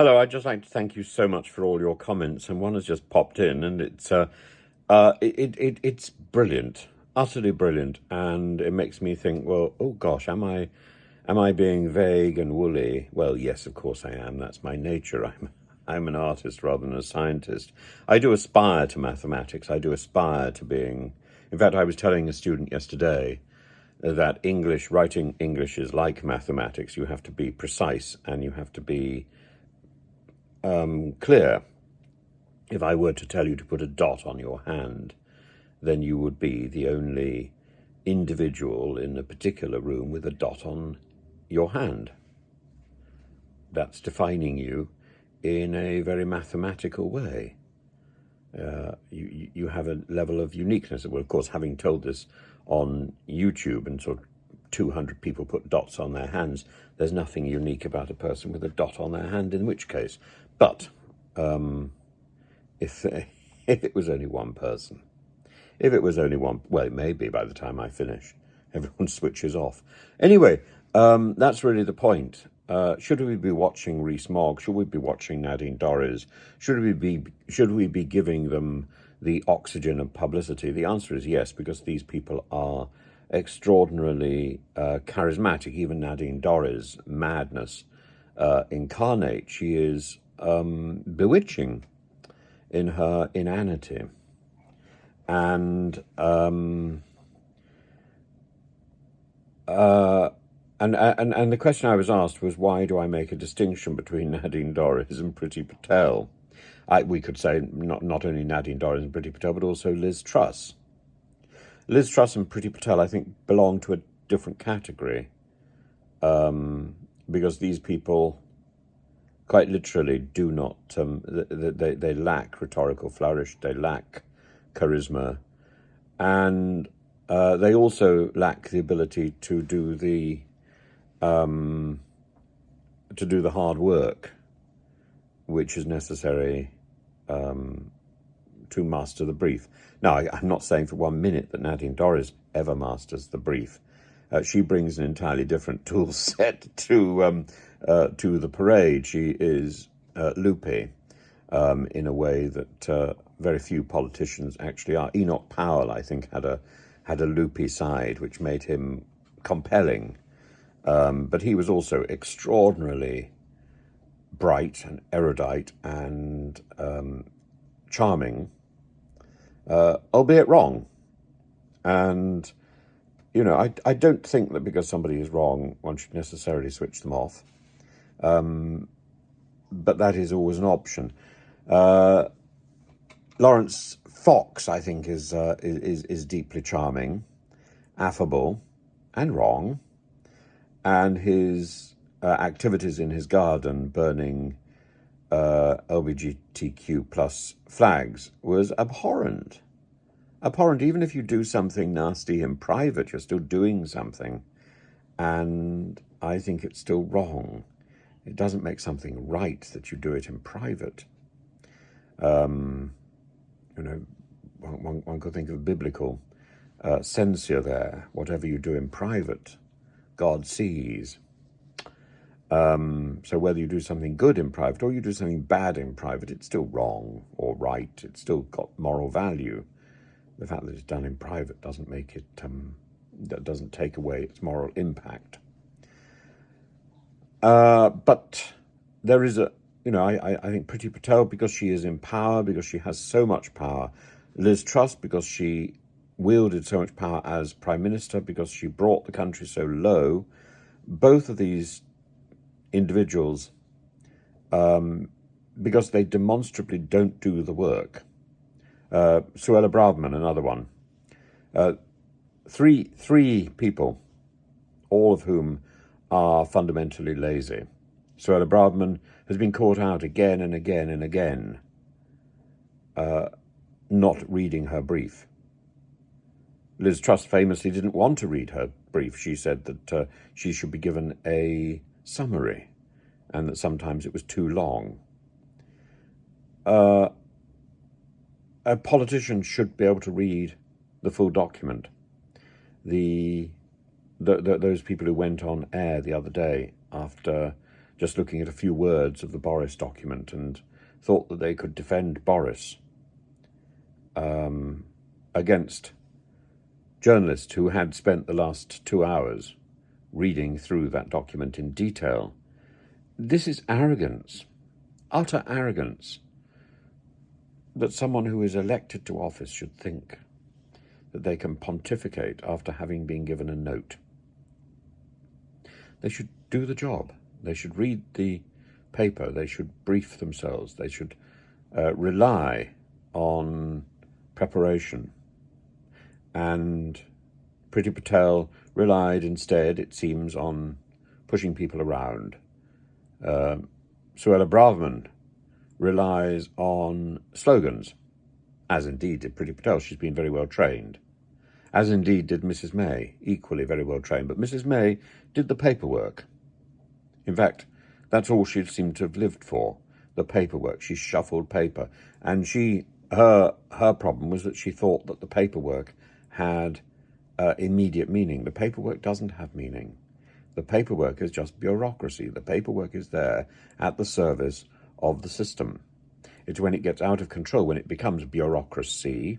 Hello, I'd just like to thank you so much for all your comments, and one has just popped in, and it's brilliant, utterly brilliant, and it makes me think, well, oh gosh, am I being vague and woolly? Well, yes, of course I am. That's my nature. I'm an artist rather than a scientist. I do aspire to mathematics. I do aspire to being. In fact, I was telling a student yesterday that writing English is like mathematics. You have to be precise and you have to be clear. If I were to tell you to put a dot on your hand, then you would be the only individual in a particular room with a dot on your hand. That's defining you in a very mathematical way. You have a level of uniqueness. Well, of course, having told this on YouTube and sort of 200 people put dots on their hands, there's nothing unique about a person with a dot on their hand, in which case. But if it was only one person, if it was only one, well, it may be by the time I finish, everyone switches off. Anyway, that's really the point. Should we be watching Rees-Mogg? Should we be watching Nadine Doris? Should we be giving them the oxygen of publicity? The answer is yes, because these people are extraordinarily charismatic. Even Nadine Doris, madness incarnate. She is bewitching in her inanity. And the question I was asked was, why do I make a distinction between Nadine Doris and Priti Patel? We could say not only Nadine Doris and Priti Patel, but also Liz Truss. Liz Truss and Priti Patel, I think, belong to a different category, because these people quite literally do not, they lack rhetorical flourish, they lack charisma, and they also lack the ability to do the hard work which is necessary to master the brief. Now, I'm not saying for 1 minute that Nadine Doris ever masters the brief. She brings an entirely different tool set to the parade. She is loopy in a way that very few politicians actually are. Enoch Powell, I think, had a loopy side which made him compelling, but he was also extraordinarily bright and erudite and charming, albeit wrong. And I don't think that because somebody is wrong, one should necessarily switch them off. But that is always an option. Lawrence Fox, I think, is deeply charming, affable, and wrong. And his activities in his garden burning LGBTQ plus flags was abhorrent. Abhorrent, even if you do something nasty in private, you're still doing something. And I think it's still wrong. It doesn't make something right that you do it in private. One could think of biblical censure there. Whatever you do in private, God sees. So whether you do something good in private or you do something bad in private, it's still wrong or right. It's still got moral value. The fact that it's done in private doesn't make it, that doesn't take away its moral impact. But there is I think Priti Patel, because she is in power, because she has so much power. Liz Truss, because she wielded so much power as Prime Minister, because she brought the country so low. Both of these individuals, because they demonstrably don't do the work. Suella Bradman, another one. Three people, all of whom are fundamentally lazy. Suella Bradman has been caught out again and again and again, not reading her brief. Liz Truss famously didn't want to read her brief. She said that she should be given a summary and that sometimes it was too long. A politician should be able to read the full document. Those people who went on air the other day after just looking at a few words of the Boris document and thought that they could defend Boris against journalists who had spent the last 2 hours reading through that document in detail. This is arrogance, utter arrogance, that someone who is elected to office should think that they can pontificate after having been given a note. They should do the job. They should read the paper. They should brief themselves. They should rely on preparation. And Priti Patel relied instead, it seems, on pushing people around. Suella Braverman relies on slogans, as indeed did Priti Patel. She's been very well trained. As indeed did Mrs. May, equally very well trained. But Mrs. May did the paperwork. In fact, that's all she seemed to have lived for, the paperwork. She shuffled paper. And her problem was that she thought that the paperwork had immediate meaning. The paperwork doesn't have meaning. The paperwork is just bureaucracy. The paperwork is there at the service of the system. It's when it gets out of control, when it becomes bureaucracy,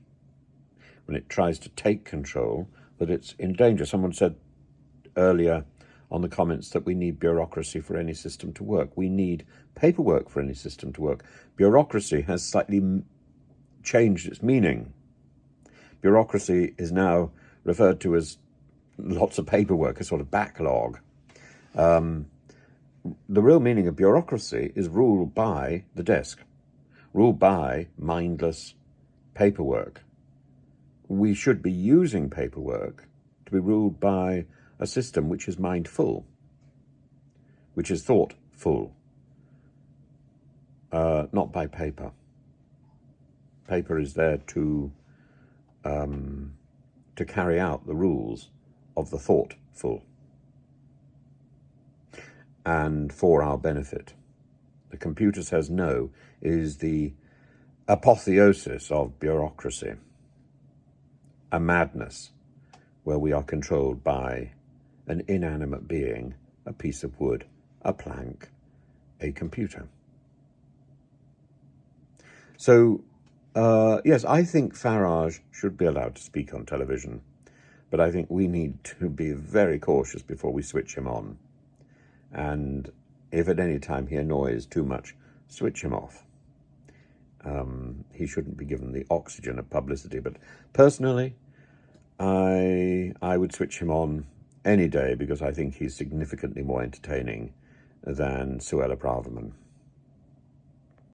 when it tries to take control, that it's in danger. Someone said earlier on the comments that we need bureaucracy for any system to work. We need paperwork for any system to work. Bureaucracy has slightly changed its meaning. Bureaucracy is now referred to as lots of paperwork, a sort of backlog. The real meaning of bureaucracy is ruled by the desk, ruled by mindless paperwork. We should be using paperwork to be ruled by a system which is mindful, which is thoughtful, not by paper. Paper is there to carry out the rules of the thoughtful and for our benefit. The computer says no is the apotheosis of bureaucracy, a madness where we are controlled by an inanimate being, a piece of wood, a plank, a computer. So, yes, I think Farage should be allowed to speak on television, but I think we need to be very cautious before we switch him on. And if at any time he annoys too much, switch him off. He shouldn't be given the oxygen of publicity. But personally, I would switch him on any day because I think he's significantly more entertaining than Suella Braverman.